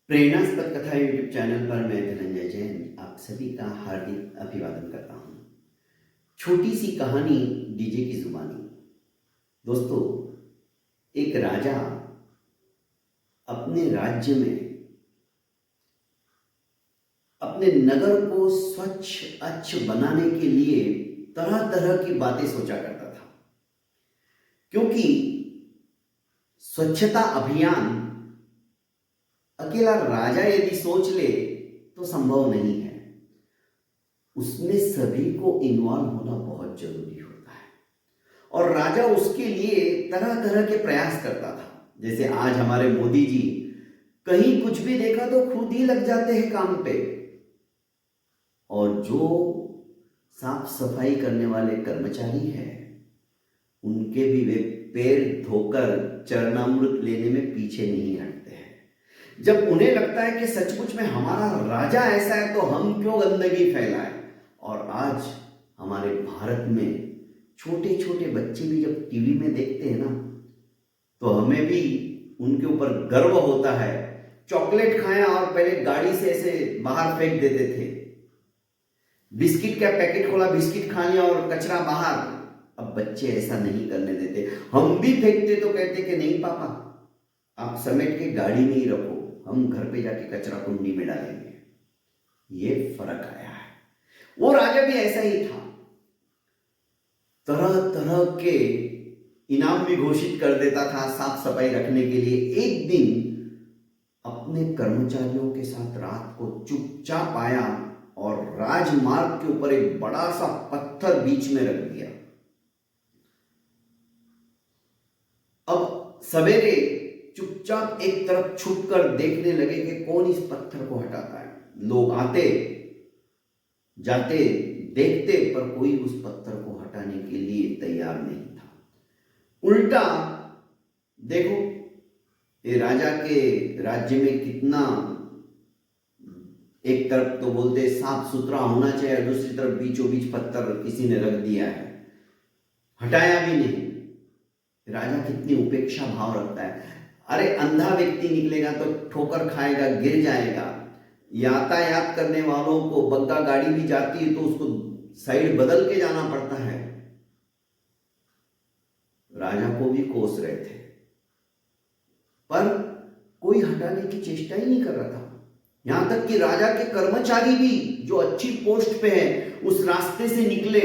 प्रेरणास्पद कथा YouTube channel पर मैं धनंजय जैन आप सभी का हार्दिक अभिवादन करता हूँ। छोटी सी कहानी डीजे की जुबानी। दोस्तों, एक राजा अपने राज्य में अपने नगर को स्वच्छ अच्छ बनाने के लिए तरह तरह की बातें सोचा करता था, क्योंकि स्वच्छता अभियान अकेला राजा यदि सोच ले तो संभव नहीं है। उसमें सभी को इन्वॉल्व होना बहुत जरूरी होता है और राजा उसके लिए तरह तरह के प्रयास करता था। जैसे आज हमारे मोदी जी कहीं कुछ भी देखा तो खुद ही लग जाते हैं काम पे, और जो साफ सफाई करने वाले कर्मचारी हैं उनके भी वे पैर धोकर चरणामृत लेने में पीछे नहीं हटते हैं। जब उन्हें लगता है कि सचमुच में हमारा राजा ऐसा है तो हम क्यों गंदगी फैलाएं। और आज हमारे भारत में छोटे छोटे बच्चे भी जब टीवी में देखते हैं ना, तो हमें भी उनके ऊपर गर्व होता है। चॉकलेट खाया और पहले गाड़ी से ऐसे बाहर फेंक देते थे, बिस्किट का पैकेट खोला, बिस्किट खा लिया और कचरा बाहर। अब बच्चे ऐसा नहीं करने देते। हम भी फेंकते तो कहते कि नहीं पापा, आप समेट के गाड़ी में ही रखो, हम घर पे जाके कचरा कुंडी में डालेंगे। ये फर्क आया है। वो राजा भी ऐसा ही था, तरह तरह के इनाम भी घोषित कर देता था साफ सफाई रखने के लिए। एक दिन अपने कर्मचारियों के साथ रात को चुपचाप आया और राजमार्ग के ऊपर एक बड़ा सा पत्थर बीच में रख दिया। अब सवेरे चुपचाप एक तरफ छुपकर देखने लगे कि कौन इस पत्थर को हटाता है। लोग आते जाते देखते, पर कोई उस पत्थर को हटाने के लिए तैयार नहीं था। उल्टा देखो, ये राजा के राज्य में कितना, एक तरफ तो बोलते साफ सुथरा होना चाहिए, दूसरी तरफ बीचों बीच पत्थर किसी ने रख दिया है, हटाया भी नहीं। राजा कितनी उपेक्षा भाव रखता है। अरे अंधा व्यक्ति निकलेगा तो ठोकर खाएगा, गिर जाएगा। यातायात करने वालों को बग्गा गाड़ी भी जाती है तो उसको साइड बदल के जाना पड़ता है। राजा को भी कोस रहे थे, पर कोई हटाने की चेष्टा ही नहीं कर रहा था। यहां तक कि राजा के कर्मचारी भी जो अच्छी पोस्ट पे हैं उस रास्ते से निकले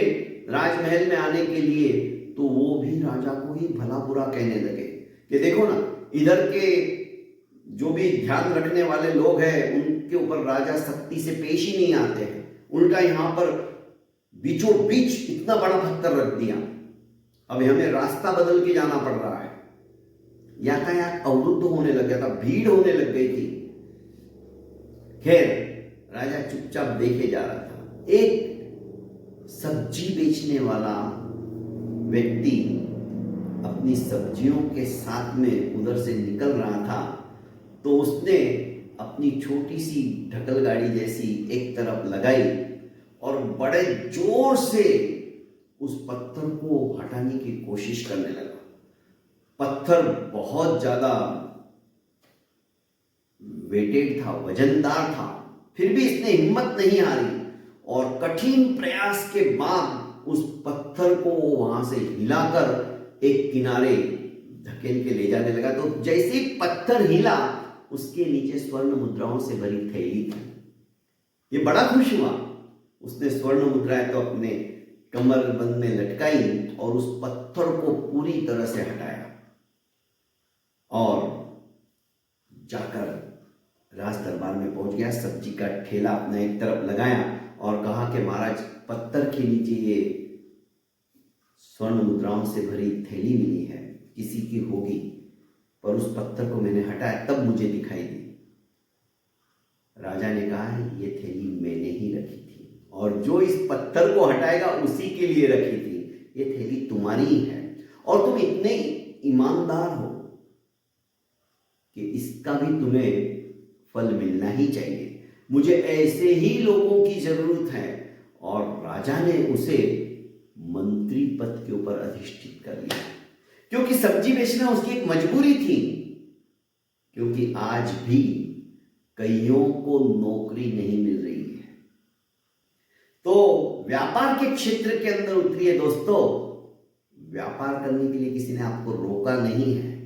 राजमहल में आने के लिए, तो वो भी राजा को ही भला बुरा कहने लगे कि देखो ना, इधर के जो भी ध्यान रखने वाले लोग हैं उनके ऊपर राजा सख्ती से पेश ही नहीं आते हैं। उल्टा यहां पर बीचों बीच इतना बड़ा पत्थर रख दिया, अब हमें रास्ता बदल के जाना पड़ रहा है। यातायात अवरुद्ध होने लग गया था, भीड़ होने लग गई थी। खैर, राजा चुपचाप देखे जा रहा था। एक सब्जी बेचने वाला व्यक्ति अपनी सब्जियों के साथ में उधर से निकल रहा था, तो उसने अपनी छोटी सी ढकल गाड़ी जैसी एक तरफ लगाई और बड़े जोर से उस पत्थर को हटाने की कोशिश करने लगा। पत्थर बहुत ज्यादा वेटेड था, वजनदार था, फिर भी इसने हिम्मत नहीं हारी और कठिन प्रयास के बाद उस पत्थर को वहां से हिलाकर एक किनारे धकेल के ले जाने लगा। तो जैसे ही पत्थर हिला, उसके नीचे स्वर्ण मुद्राओं से भरी थैली थी। ये बड़ा खुश हुआ। उसने स्वर्ण मुद्राएं तो अपने कमरबंद में लटकाई और उस पत्थर को पूरी तरह से हटाया और जाकर राज दरबार में पहुंच गया। सब्जी का ठेला अपना एक तरफ लगाया और कहा कि महाराज, पत्थर के नीचे ये स्वर्ण मुद्राओं से भरी थैली मिली है, किसी की होगी, पर उस पत्थर को मैंने हटाया तब मुझे दिखाई दी। राजा ने कहा, ये थैली मैंने ही रखी थी और जो इस पत्थर को हटाएगा उसी के लिए रखी थी। ये थैली तुम्हारी ही है और तुम इतने ईमानदार हो कि इसका भी तुम्हें फल मिलना ही चाहिए। मुझे ऐसे ही लोगों की जरूरत है। और राजा ने उसे मंत्री पद के ऊपर अधिष्ठित कर लिया, क्योंकि सब्जी बेचना उसकी एक मजबूरी थी। क्योंकि आज भी कईयों को नौकरी नहीं मिल रही है। तो व्यापार के क्षेत्र के अंदर उतरिए दोस्तों। व्यापार करने के लिए किसी ने आपको रोका नहीं है।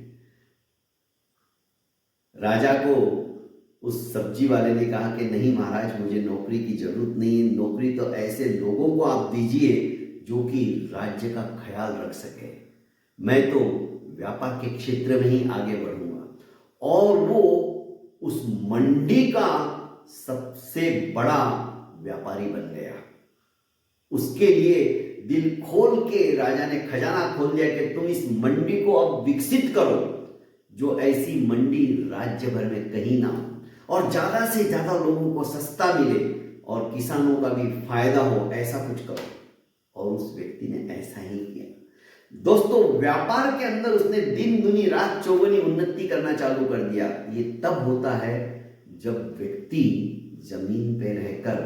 राजा को उस सब्जी वाले ने कहा कि नहीं महाराज, मुझे नौकरी की जरूरत नहीं है। नौकरी तो ऐसे लोगों को आप दीजिए जो कि राज्य का ख्याल रख सके। मैं तो व्यापार के क्षेत्र में ही आगे बढ़ूंगा। और वो उस मंडी का सबसे बड़ा व्यापारी बन गया। उसके लिए दिल खोल के राजा ने खजाना खोल दिया कि तुम इस मंडी को अब विकसित करो, जो ऐसी मंडी राज्य भर में कहीं ना हो और ज्यादा से ज्यादा लोगों को सस्ता मिले और किसानों का भी फायदा हो, ऐसा कुछ करो। और उस व्यक्ति ने ऐसा ही किया दोस्तों। व्यापार के अंदर उसने दिन दुनी रात चौगुनी उन्नति करना चालू कर दिया। ये तब होता है जब व्यक्ति जमीन पे रहकर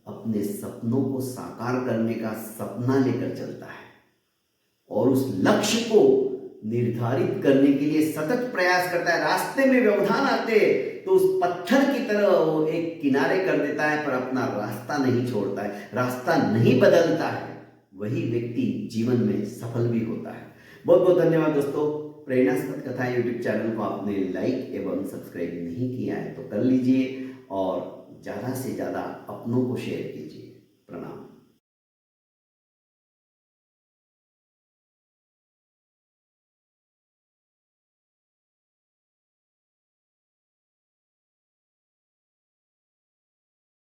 अपने सपनों को साकार करने का सपना लेकर चलता है और उस लक्ष्य को निर्धारित करने के लिए सतत प्रयास करता है। रास्ते में व्यवधान आते तो उस पत्थर की तरह वो एक किनारे कर देता है, पर अपना रास्ता नहीं छोड़ता है, रास्ता नहीं बदलता है। वही व्यक्ति जीवन में सफल भी होता है। बहुत बहुत धन्यवाद दोस्तों। प्रेरणास्पद कथाएं यूट्यूब चैनल को आपने लाइक एवं सब्सक्राइब नहीं किया है तो कर लीजिए और ज़्यादा से ज़्यादा अपनों को शेयर कीजिए।